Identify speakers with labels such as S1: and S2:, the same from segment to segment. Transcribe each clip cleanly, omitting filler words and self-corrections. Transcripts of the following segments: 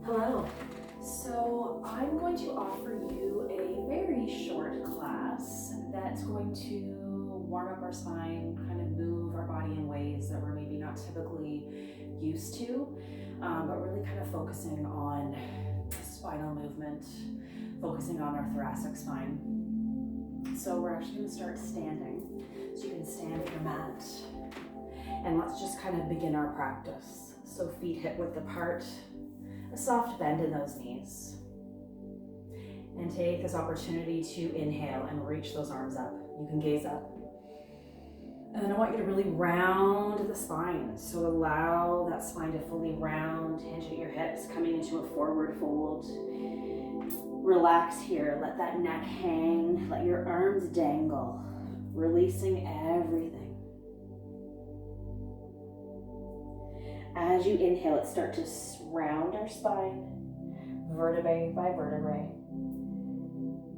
S1: Hello. So I'm going to offer you a very short class that's going to warm up our spine, kind of move our body in ways that we're maybe not typically used to, but really kind of focusing on spinal movement, focusing on our thoracic spine. So we're actually going to start standing. So you can stand at your mat, and let's just kind of begin our practice. So feet hip width apart, a soft bend in those knees. And take this opportunity to inhale and reach those arms up. You can gaze up. And then I want you to really round the spine. So allow that spine to fully round, hinge at your hips, coming into a forward fold. Relax here, let that neck hang, let your arms dangle, releasing everything. As you inhale, let's start to round our spine, vertebrae by vertebrae.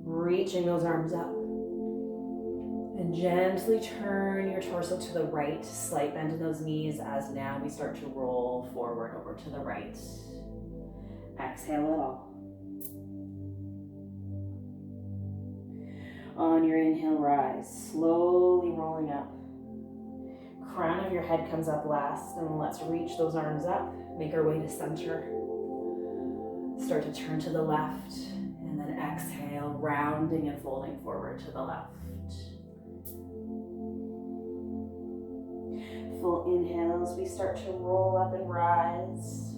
S1: Reaching those arms up. And gently turn your torso to the right, slight bend in those knees as now we start to roll forward over to the right. Exhale it all. On your inhale, rise, slowly rolling up. Crown of your head comes up last, and let's reach those arms up. Make our way to center. Start to turn to the left, and then exhale, rounding and folding forward to the left. Full inhale as we start to roll up and rise.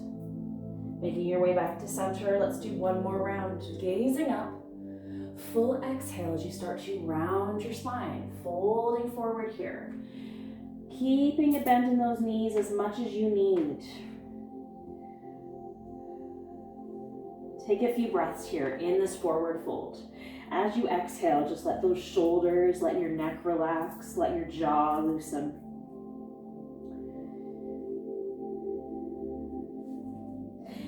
S1: Making your way back to center. Let's do one more round, gazing up. Full exhale as you start to round your spine, folding forward here. Keeping a bend in those knees as much as you need. Take a few breaths here in this forward fold. As you exhale, just let those shoulders, let your neck relax, let your jaw loosen.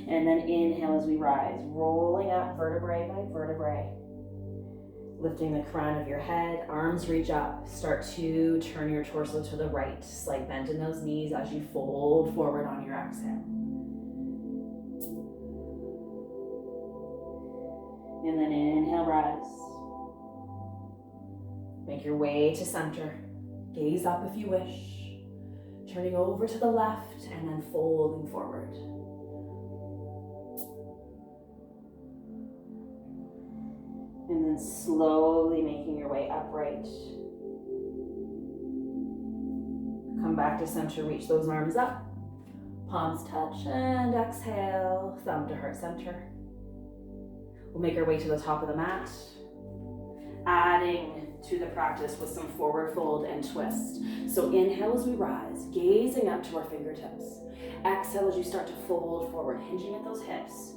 S1: And then inhale as we rise, rolling up vertebrae by vertebrae. Lifting the crown of your head, arms reach up. Start to turn your torso to the right. Slight bend in those knees as you fold forward on your exhale. And then inhale, rise. Make your way to center. Gaze up if you wish. Turning over to the left and then folding forward. And then slowly making your way upright. Come back to center, reach those arms up. Palms touch and exhale, thumb to heart center. We'll make our way to the top of the mat. Adding to the practice with some forward fold and twist. So inhale as we rise, gazing up to our fingertips. Exhale as you start to fold forward, hinging at those hips.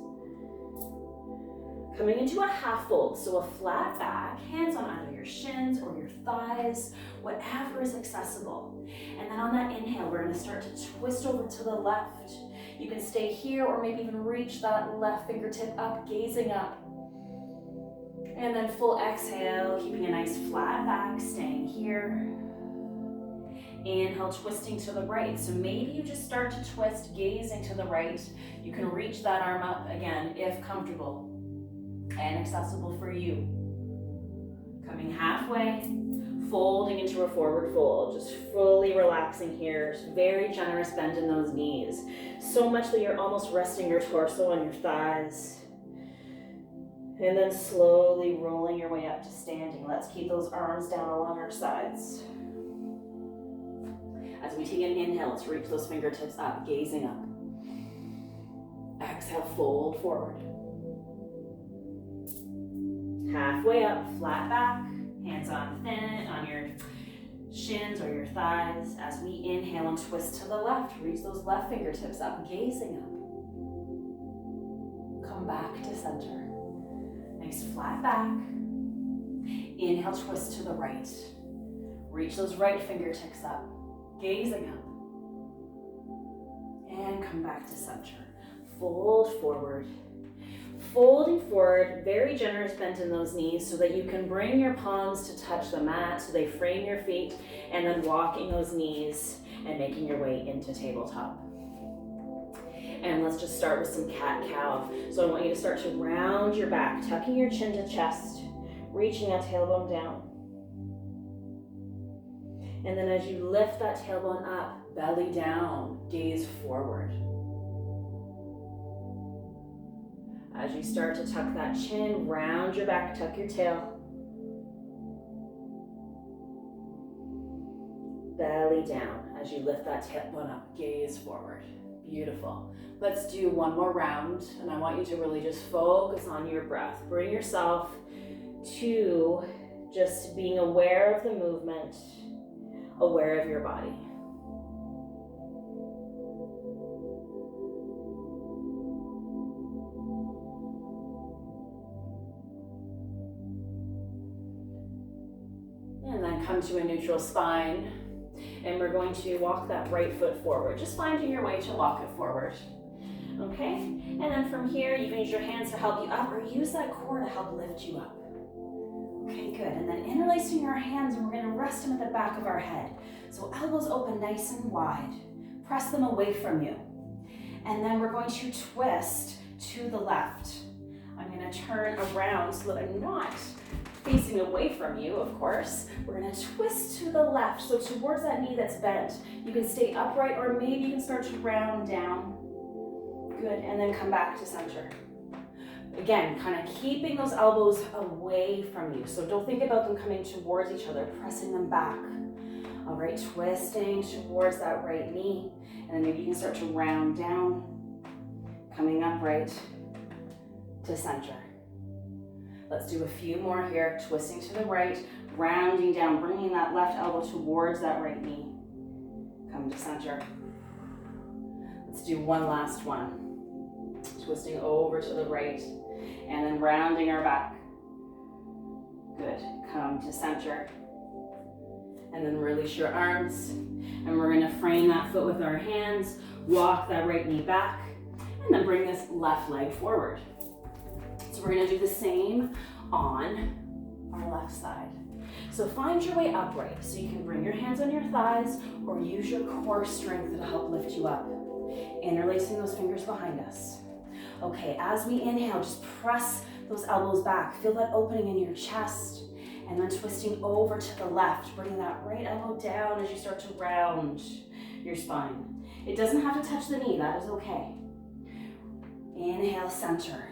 S1: Coming into a half fold, so a flat back, hands on either your shins or your thighs, whatever is accessible. And then on that inhale, we're gonna start to twist over to the left. You can stay here or maybe even reach that left fingertip up, gazing up. And then full exhale, keeping a nice flat back, staying here. Inhale, twisting to the right. So maybe you just start to twist, gazing to the right. You can reach that arm up again, if comfortable and accessible for you. Coming halfway, folding into a forward fold, just fully relaxing here. Just very generous bend in those knees. So much that you're almost resting your torso on your thighs. And then slowly rolling your way up to standing. Let's keep those arms down along our sides. As we take an inhale, let's reach those fingertips up, gazing up. Exhale, fold forward. Halfway up, flat back, hands on your shins or your thighs. As we inhale and twist to the left, reach those left fingertips up, gazing up. Come back to center. Nice flat back. Inhale, twist to the right. Reach those right fingertips up, gazing up. And come back to center. Fold forward. Folding forward, very generous bend in those knees so that you can bring your palms to touch the mat so they frame your feet, and then walking those knees and making your way into tabletop. And let's just start with some cat-cow. So I want you to start to round your back, tucking your chin to chest, reaching that tailbone down. And then as you lift that tailbone up, belly down, gaze forward. As you start to tuck that chin, round your back, tuck your tail. Belly down as you lift that tailbone up, gaze forward. Beautiful. Let's do one more round, and I want you to really just focus on your breath. Bring yourself to just being aware of the movement, aware of your body. And then come to a neutral spine. And we're going to walk that right foot forward, just finding your way to walk it forward. Okay? And then from here, you can use your hands to help you up or use that core to help lift you up. Okay, good. And then interlacing our hands, and we're going to rest them at the back of our head. So elbows open nice and wide. Press them away from you. And then we're going to twist to the left. I'm going to turn around so that I'm not facing away from you, of course. We're gonna twist to the left, so towards that knee that's bent. You can stay upright, or maybe you can start to round down. Good, and then come back to center. Again, kind of keeping those elbows away from you. So don't think about them coming towards each other, pressing them back. All right, twisting towards that right knee. And then maybe you can start to round down, coming upright to center. Let's do a few more here, twisting to the right, rounding down, bringing that left elbow towards that right knee. Come to center. Let's do one last one. Twisting over to the right, and then rounding our back. Good, come to center. And then release your arms. And we're gonna frame that foot with our hands, walk that right knee back, and then bring this left leg forward. So we're gonna do the same on our left side. So find your way upright. So you can bring your hands on your thighs or use your core strength to help lift you up. Interlacing those fingers behind us. Okay, as we inhale, just press those elbows back. Feel that opening in your chest. And then twisting over to the left, bringing that right elbow down as you start to round your spine. It doesn't have to touch the knee, that is okay. Inhale, center.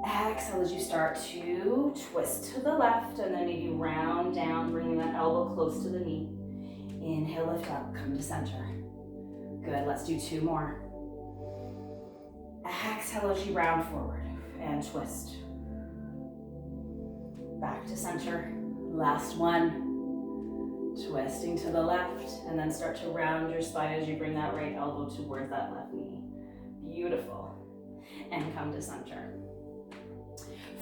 S1: Exhale as you start to twist to the left, and then maybe round down, bringing that elbow close to the knee. Inhale, lift up, come to center. Good, let's do two more. Exhale as you round forward and twist. Back to center. Last one. Twisting to the left, and then start to round your spine as you bring that right elbow towards that left knee. Beautiful. And come to center.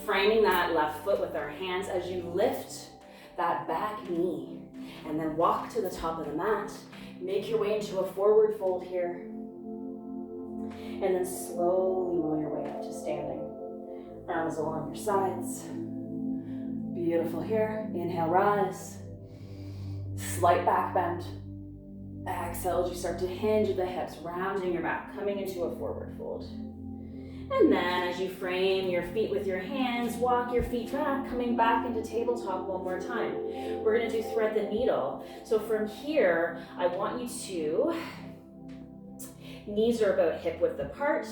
S1: Framing that left foot with our hands as you lift that back knee, and then walk to the top of the mat. Make your way into a forward fold here, and then slowly roll your way up to standing. Arms along your sides. Beautiful here. Inhale, rise. Slight back bend. Exhale as you start to hinge the hips, rounding your back, coming into a forward fold. And then as you frame your feet with your hands, walk your feet back, coming back into tabletop one more time. We're gonna do thread the needle. So from here, I want you to, knees are about hip width apart,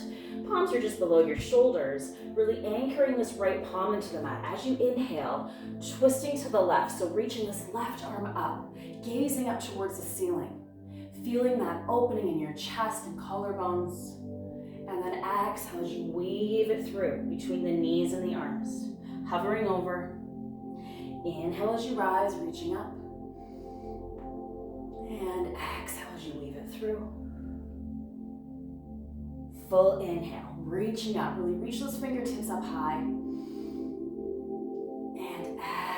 S1: palms are just below your shoulders, really anchoring this right palm into the mat. As you inhale, twisting to the left, so reaching this left arm up, gazing up towards the ceiling, feeling that opening in your chest and collarbones. And then exhale as you weave it through between the knees and the arms, hovering over. Inhale as you rise, reaching up. And exhale as you weave it through. Full inhale, reaching up, really reach those fingertips up high. And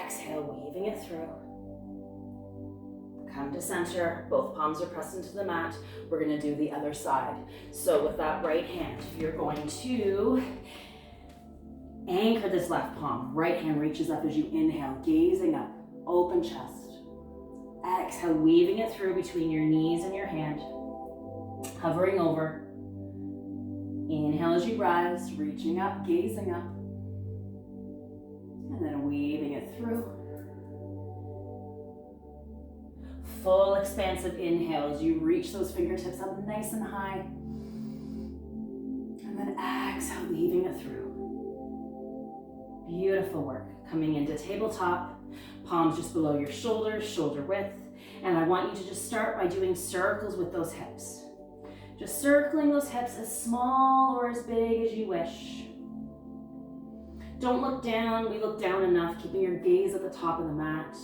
S1: exhale, weaving it through. Come to center, both palms are pressed into the mat. We're gonna do the other side. So with that right hand, you're going to anchor this left palm. Right hand reaches up as you inhale, gazing up, open chest. Exhale, weaving it through between your knees and your hand, hovering over. Inhale as you rise, reaching up, gazing up, and then weaving it through. Full expansive inhale as you reach those fingertips up nice and high. And then exhale, weaving it through. Beautiful work. Coming into tabletop, palms just below your shoulders, shoulder width. And I want you to just start by doing circles with those hips. Just circling those hips as small or as big as you wish. Don't look down. We look down enough, keeping your gaze at the top of the mat.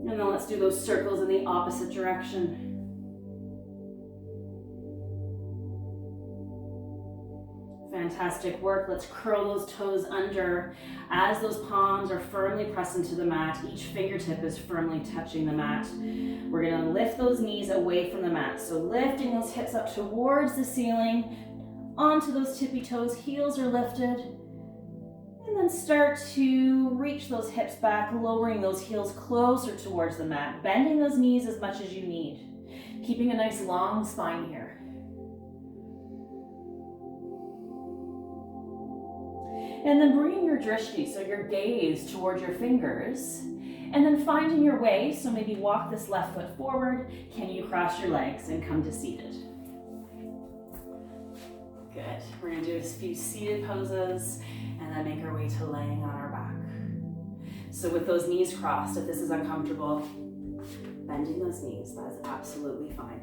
S1: And then let's do those circles in the opposite direction. Fantastic work. Let's curl those toes under as those palms are firmly pressed into the mat. Each fingertip is firmly touching the mat. We're going to lift those knees away from the mat. So lifting those hips up towards the ceiling, onto those tippy toes, heels are lifted. And then start to reach those hips back, lowering those heels closer towards the mat, bending those knees as much as you need. Keeping a nice long spine here. And then bringing your drishti, so your gaze towards your fingers, and then finding your way, so maybe walk this left foot forward. Can you cross your legs and come to seated? Good. We're going to do a few seated poses and then make our way to laying on our back. So with those knees crossed, if this is uncomfortable, bending those knees, that is absolutely fine.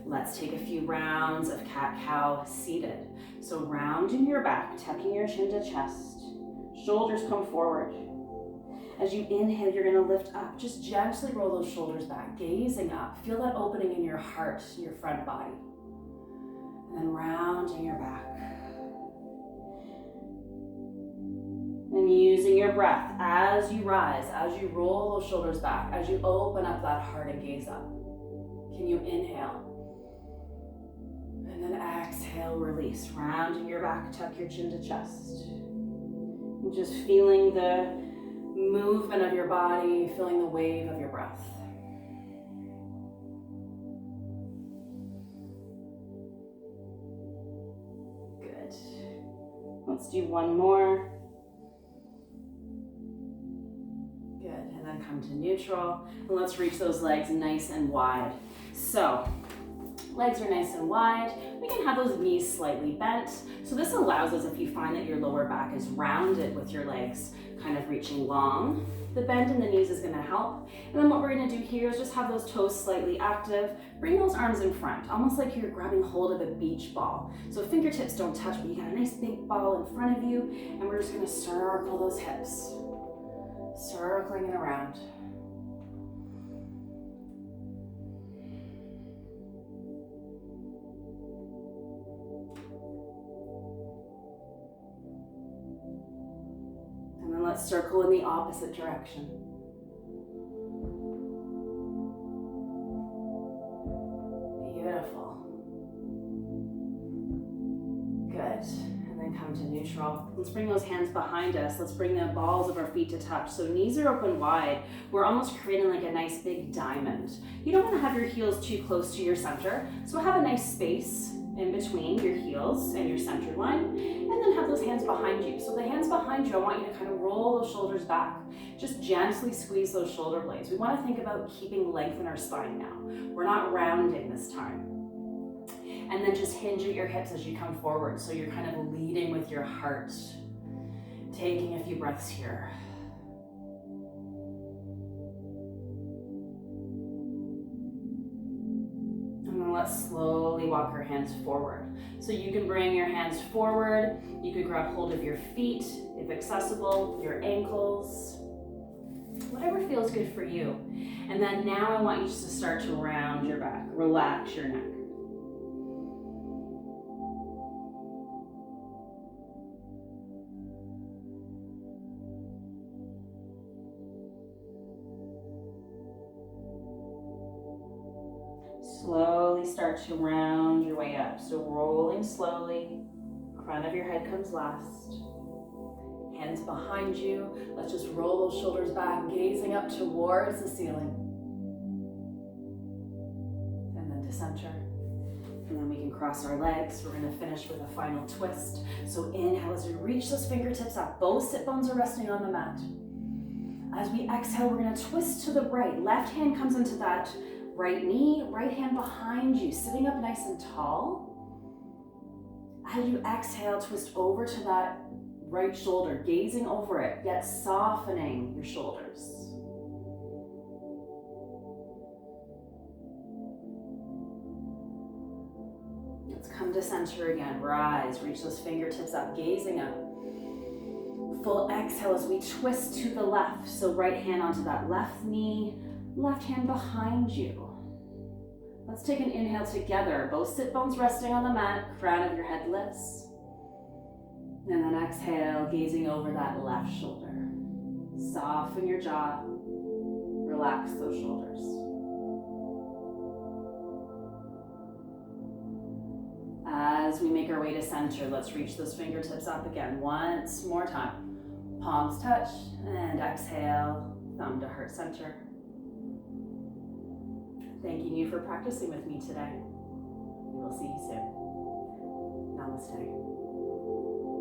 S1: Let's take a few rounds of cat-cow seated. So rounding your back, tucking your chin to chest, shoulders come forward. As you inhale, you're going to lift up. Just gently roll those shoulders back, gazing up. Feel that opening in your heart, your front body. And then rounding your back. And using your breath as you rise, as you roll those shoulders back, as you open up that heart and gaze up. Can you inhale? And then exhale, release. Rounding your back, tuck your chin to chest. And just feeling the movement of your body, feeling the wave of your breath. Good. Let's do one more. Good, and then come to neutral. And let's reach those legs nice and wide. So, legs are nice and wide. We can have those knees slightly bent. So this allows us, if you find that your lower back is rounded with your legs kind of reaching long, the bend in the knees is going to help. And then what we're going to do here is just have those toes slightly active. Bring those arms in front, almost like you're grabbing hold of a beach ball. So fingertips don't touch, but you got a nice big ball in front of you, and we're just going to circle those hips. Circling it around. Let's circle in the opposite direction. Beautiful. Good. And then come to neutral. Let's bring those hands behind us. Let's bring the balls of our feet to touch. So knees are open wide. We're almost creating like a nice big diamond. You don't want to have your heels too close to your center. So have a nice space in between your heels and your center line, and then have those hands behind you. So the hands behind you, I want you to kind of roll those shoulders back. Just gently squeeze those shoulder blades. We want to think about keeping length in our spine now. We're not rounding this time. And then just hinge at your hips as you come forward. So you're kind of leading with your heart. Taking a few breaths here. Let's slowly walk our hands forward. So you can bring your hands forward. You could grab hold of your feet, if accessible, your ankles, whatever feels good for you. And then now I want you just to start to round your back. Relax your neck. Slowly start to round your way up. So rolling slowly, crown of your head comes last. Hands behind you. Let's just roll those shoulders back, gazing up towards the ceiling. And center. And then we can cross our legs. We're gonna finish with a final twist. So inhale as we reach those fingertips up. Both sit bones are resting on the mat. As we exhale, we're gonna twist to the right. Left hand comes into that right knee, right hand behind you, sitting up nice and tall. As you exhale, twist over to that right shoulder, gazing over it, yet softening your shoulders. Let's come to center again. Rise, reach those fingertips up, gazing up. Full exhale as we twist to the left. So right hand onto that left knee, left hand behind you. Let's take an inhale together. Both sit bones resting on the mat, crown of your head lifts. And then exhale, gazing over that left shoulder. Soften your jaw, relax those shoulders. As we make our way to center, let's reach those fingertips up again. Once more time. Palms touch, and exhale, thumb to heart center. Thanking you for practicing with me today. We will see you soon. Namaste.